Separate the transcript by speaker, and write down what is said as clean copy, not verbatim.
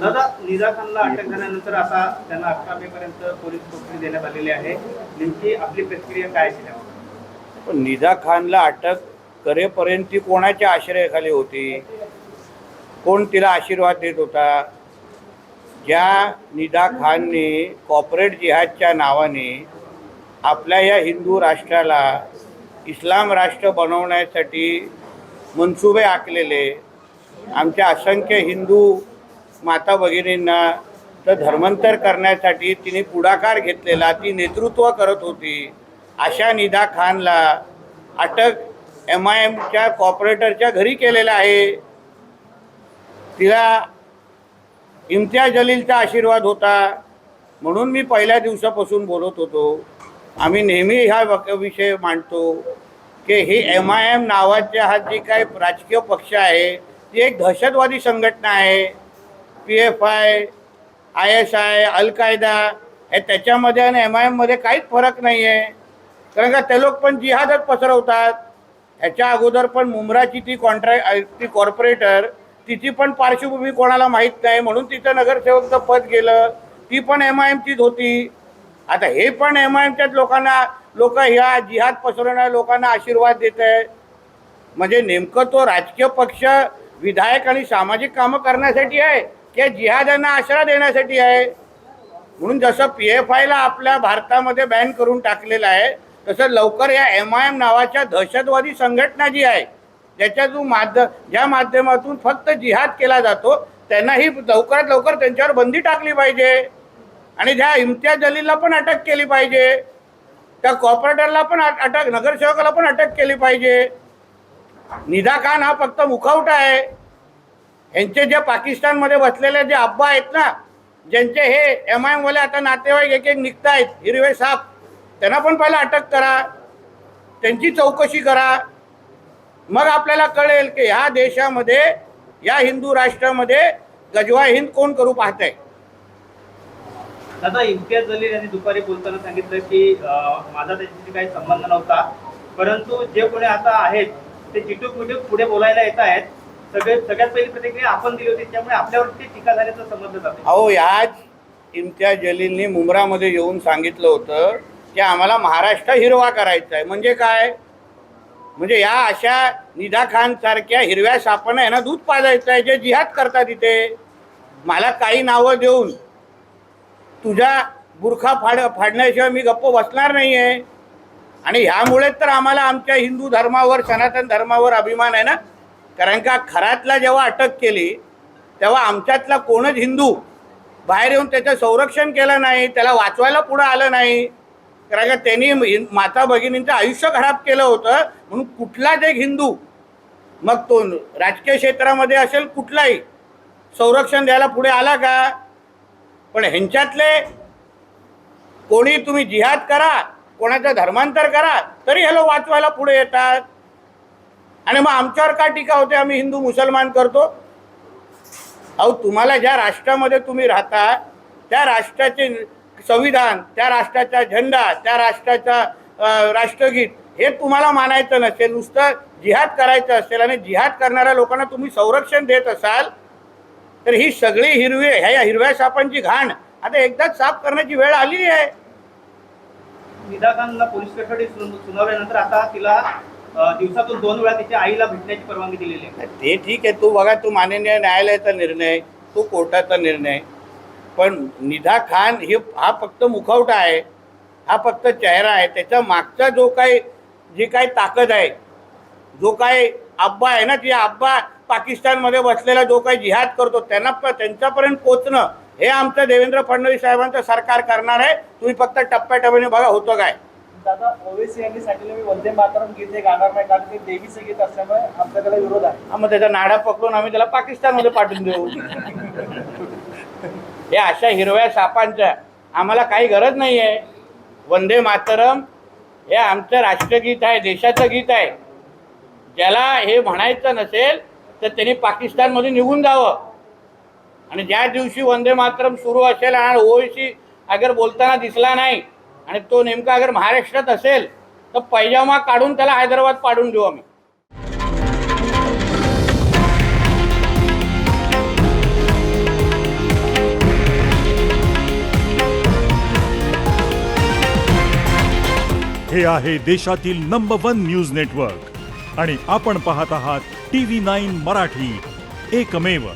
Speaker 1: दादा, निदा खानला अटक झाल्यानंतर आता त्यांना 11 मे पर्यंत पोलीस कोठडी देण्यात आलेली आहे. नेमकी आपली प्रतिक्रिया काय असेल यावर?
Speaker 2: पण निदा खानला अटक करेपर्यंत ती कोणाच्या आश्रयाखाली होती? कोण तिला आशीर्वाद देत होता? ज्या निदा खानने कॉर्पोरेट जिहादच्या नावाने आपल्या या हिंदू राष्ट्राला इस्लाम राष्ट्र बनवण्यासाठी मनसुबे आखलेले, आमच्या असंख्य हिंदू माता भगिनींना तर धर्मांतर करण्यासाठी तिने पुढाकार घेतलेला, ती नेतृत्व करत होती, अशा निदा खानला अटक MIMच्या कॉर्पोरेटरच्या घरी केलेला आहे. तिला इम्तियाज जलीलचा आशीर्वाद होता म्हणून मी पहिल्या दिवसापासून बोलत होतो. आम्ही नेहमी हा विषय मांडतो की ही MIM नावाच्या हा जी काय राजकीय पक्ष आहे ती एक दहशतवादी संघटना आहे. PFI, ISI, अल-कायदा हे त्याच्यामध्ये आणि MIMमध्ये काहीच फरक नाही आहे. कारण का ते लोक पण जिहादच पसरवतात. ह्याच्या अगोदर पण मुंब्राची ती कॉर्पोरेटर, तिची पण पार्श्वभूमी कोणाला माहीत नाही म्हणून तिचं नगरसेवकचं पद गेलं. ती पण MIMचीच होती. आता हे पण MIMच्याच लोक ह्या जिहाद पसरवणाऱ्या लोकांना आशीर्वाद देत आहे. म्हणजे नेमकं तो राजकीय पक्ष विधायक आणि सामाजिक कामं करण्यासाठी आहे की जिहाद्यांना आश्रय देण्यासाठी आहे? म्हणून जसं PFIला आपल्या भारतामध्ये बॅन करून टाकलेलं आहे तसं लवकर या MIM नावाच्या दहशतवादी संघटना जी आहे ज्या माध्यमातून फक्त जिहाद केला जातो त्यांनाही लवकरात लवकर त्यांच्यावर बंदी टाकली पाहिजे. आणि ज्या इम्तियाज जलीलला पण अटक केली पाहिजे, त्या कॉर्पोरेटरला पण अटक, नगरसेवकाला पण अटक केली पाहिजे. निदा खान हा फक्त मुखवटा आहे. यांचे जे पाकिस्तानमध्ये बसलेले जे अब्बा आहेत ना, ज्यांचे हे MIM वाले आता नातेवाईक एक एक निघत आहेत, हिरवे साप, त्यांना पण पहिला अटक करा, त्यांची चौकशी करा. मग आपल्याला कळेल की ह्या देशामध्ये, या हिंदू राष्ट्रामध्ये गजवा हिंद कोण करू पाहतंय.
Speaker 1: दादा, इम्तियाज जलील यांनी दुपारी बोलताना सांगितलं की माझा त्याच्याशी काही संबंध नव्हता, परंतु जे कोणी आता आहेत ते चिटूक मिटूक पुढे बोलायला येत आहेत. सगळ्यात पहिली प्रतिक्रिया आपण दिली होती, त्यामुळे आपल्यावरती टीका झाल्याचं समजलं जातं.
Speaker 2: अहो, याच इम्तियाज जलीलने मुंब्रामध्ये येऊन सांगितलं होतं की आम्हाला महाराष्ट्र हिरवा करायचा आहे. म्हणजे काय? म्हणजे या अशा निदा खान सारख्या हिरव्या सापांना यांना दूध पाजायचं आहे जे जिहाद करतात तिथे. मला काही नावं देऊन तुझा बुरखा फाडण्याशिवाय मी गप्प बसणार नाही आहे. आणि ह्यामुळेच तर आम्हाला आमच्या हिंदू धर्मावर, सनातन धर्मावर अभिमान आहे ना. कारण का खरातला जेव्हा अटक केली तेव्हा आमच्यातला कोणच हिंदू बाहेर येऊन त्याचं संरक्षण केलं नाही, त्याला वाचवायला पुढं आलं नाही. कारण का त्यांनी माता भगिनींचं आयुष्य खराब केलं होतं. म्हणून कुठलाच एक हिंदू, मग तो राजकीय क्षेत्रामध्ये असेल कुठलाही, संरक्षण द्यायला पुढे आला का? पण ह्यांच्यातले कोणी तुम्ही जिहाद करा, कोणाचं धर्मांतर करा, तरी हे लोक वाचवायला पुढे येतात. आणि मग आमच्यावर का टीका होते आम्ही हिंदू मुसलमान करतो? अहो, तुम्हाला ज्या राष्ट्रामध्ये तुम्ही राहता त्या राष्ट्राचे संविधान, त्या राष्ट्राचा झेंडा, त्या राष्ट्राचा राष्ट्रगीत हे तुम्हाला मानायचं नसेल, नुसतं जिहाद करायचं असेल आणि जिहाद करणाऱ्या लोकांना तुम्ही संरक्षण देत असाल तर ही सगळी ह्या हिरव्या सापांची घाण आता एकदाच साफ करण्याची वेळ आली आहे.
Speaker 1: निदा खानला पोलीस कोठडी सुनावल्यानंतर आता तिला दिवसातून 2 वेळा तिच्या आईला भेटण्याची परवानगी दिलेली आहे.
Speaker 2: ते ठीक आहे, तो बघा, तो माननीय न्यायालयाचा निर्णय, तो कोर्टाचा निर्णय. पण निदा खान हा फक्त मुखवटा आहे, हा फक्त चेहरा आहे. त्याच्या मागचा जी काही ताकद आहे, जो काही अब्बा आहे ना, ती अब्बा पाकिस्तानमध्ये बसलेला जो काही जिहाद करतो त्यांच्यापर्यंत पोचणं हे आमचं देवेंद्र फडणवीस साहेबांचं सरकार करणार आहे. तुम्ही फक्त टप्प्याटप्प्याने बघा होतं काय.
Speaker 3: दादा, ओवेसी यांनी सांगितलं मी वंदे मातरम गीत हे गाणार नाही कारण ते देवीचं गीत असल्यामुळे आमचा त्याला विरोध आहे.
Speaker 2: मग त्याचा नाडा पकडून आम्ही त्याला पाकिस्तानमध्ये पाठवून देऊ. हे अशा हिरव्या सापांच्या आम्हाला काही गरज नाही आहे. वंदे मातरम हे आमचं राष्ट्रगीत आहे, देशाचं गीत आहे. ज्याला हे म्हणायचं नसेल तर त्यांनी पाकिस्तानमध्ये निघून जावं. आणि ज्या दिवशी वंदे मातरम सुरू असेल आणि ओवेसी अगर बोलताना दिसला नाही आणि तो नेमका अगर महाराष्ट्रात असेल तर पैजामा काढून त्याला हैदराबाद पाडून देऊ आम्ही.
Speaker 4: हे आहे देशातील नंबर 1 न्यूज नेटवर्क आणि आपण पाहत आहात TV9 मराठी, एकमेव.